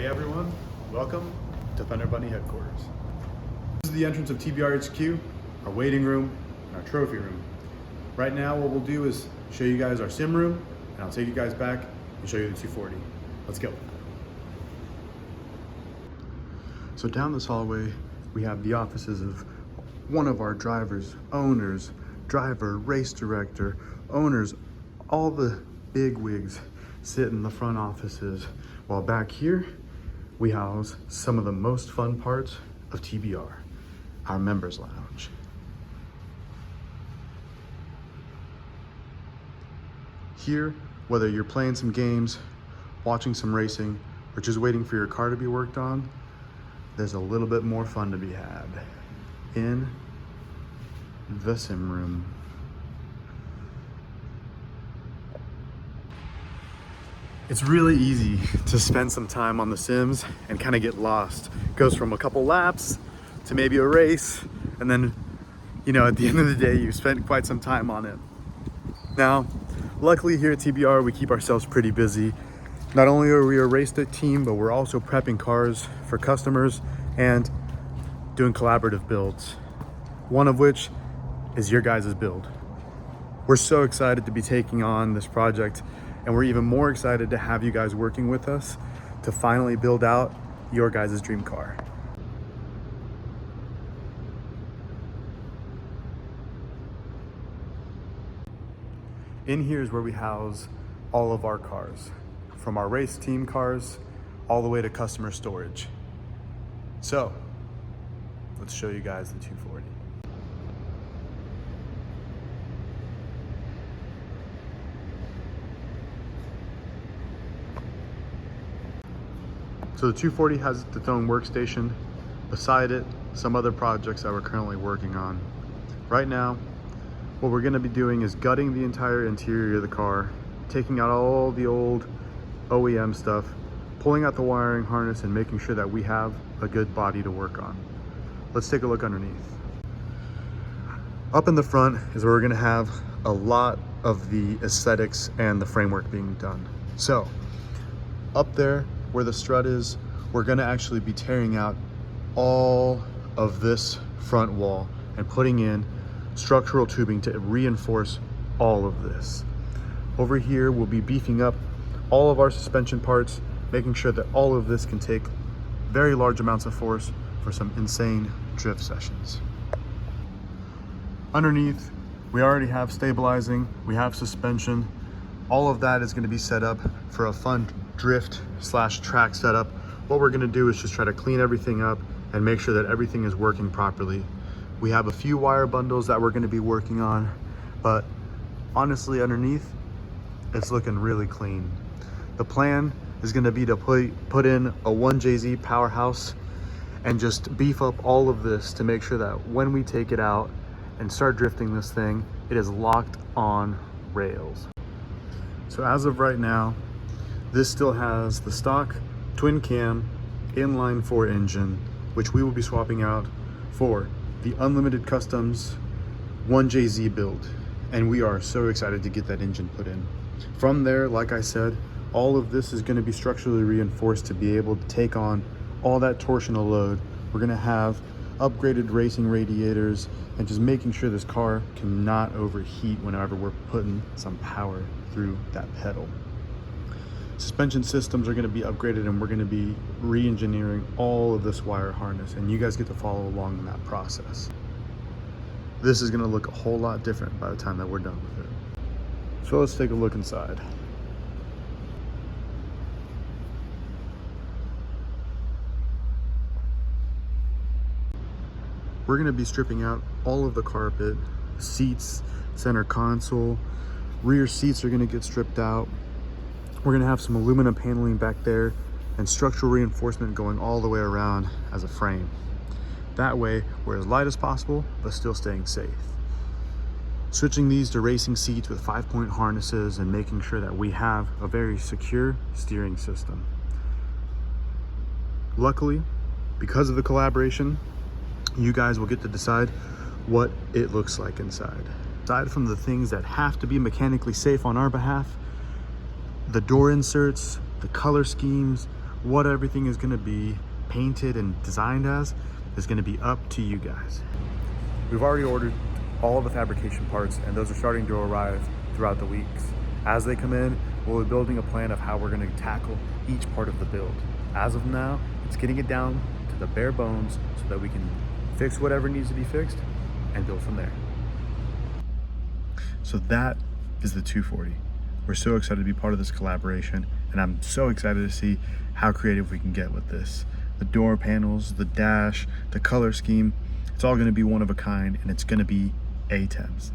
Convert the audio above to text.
Hey everyone, welcome to Thunder Bunny headquarters. This is the entrance of TBR HQ, our waiting room, and our trophy room. Right now what we'll do is show you guys our sim room, and I'll take you guys back and show you the 240. Let's go. So down this hallway, we have the offices of one of our drivers, owners, driver, race director, owners, all the big wigs sit in the front offices, while back here we house some of the most fun parts of TBR, our members lounge. Here, whether you're playing some games, watching some racing, or just waiting for your car to be worked on, there's a little bit more fun to be had in the sim room. It's really easy to spend some time on the sims and kind of get lost. It goes from a couple laps to maybe a race, and then, you know, at the end of the day, you spent quite some time on it. Now, luckily here at TBR, we keep ourselves pretty busy. Not only are we a race day team, but we're also prepping cars for customers and doing collaborative builds, one of which is your guys' build. We're so excited to be taking on this project, and we're even more excited to have you guys working with us to finally build out your guys' dream car. In here is where we house all of our cars, from our race team cars all the way to customer storage. So let's show you guys the 240. So the 240 has its own workstation. Beside it, some other projects that we're currently working on. Right now, what we're gonna be doing is gutting the entire interior of the car, taking out all the old OEM stuff, pulling out the wiring harness, and making sure that we have a good body to work on. Let's take a look underneath. Up in the front is where we're gonna have a lot of the aesthetics and the framework being done. So, up there, where the strut is, we're gonna actually be tearing out all of this front wall and putting in structural tubing to reinforce all of this. Over here, we'll be beefing up all of our suspension parts, making sure that all of this can take very large amounts of force for some insane drift sessions. Underneath, we already have stabilizing, we have suspension. All of that is gonna be set up for a fun drift/track setup. What we're gonna do is just try to clean everything up and make sure that everything is working properly. We have a few wire bundles that we're gonna be working on, but honestly, underneath, it's looking really clean. The plan is gonna be to put in a 1JZ powerhouse and just beef up all of this to make sure that when we take it out and start drifting this thing, it is locked on rails. So as of right now, this still has the stock twin cam inline 4 engine, which we will be swapping out for the Unlimited Customs 1JZ build. And we are so excited to get that engine put in. From there, like I said, all of this is going to be structurally reinforced to be able to take on all that torsional load. We're going to have upgraded racing radiators and just making sure this car cannot overheat whenever we're putting some power through that pedal. Suspension systems are going to be upgraded, and we're going to be re-engineering all of this wire harness, and you guys get to follow along in that process. This is going to look a whole lot different by the time that we're done with it. So let's take a look inside. We're going to be stripping out all of the carpet, seats, center console, rear seats are going to get stripped out. We're gonna have some aluminum paneling back there and structural reinforcement going all the way around as a frame. That way, we're as light as possible, but still staying safe. Switching these to racing seats with 5-point harnesses and making sure that we have a very secure steering system. Luckily, because of the collaboration, you guys will get to decide what it looks like inside. Aside from the things that have to be mechanically safe on our behalf, the door inserts, the color schemes, What everything is gonna be painted and designed as is gonna be up to you guys. We've already ordered all of the fabrication parts, and those are starting to arrive throughout the weeks. As they come in, we'll be building a plan of how we're gonna tackle each part of the build. As of now, it's getting it down to the bare bones so that we can fix whatever needs to be fixed and build from there. So that is the 240. We're so excited to be part of this collaboration, and I'm so excited to see how creative we can get with this. The door panels, the dash, the color scheme, it's all gonna be one of a kind, and it's gonna be ATEMs.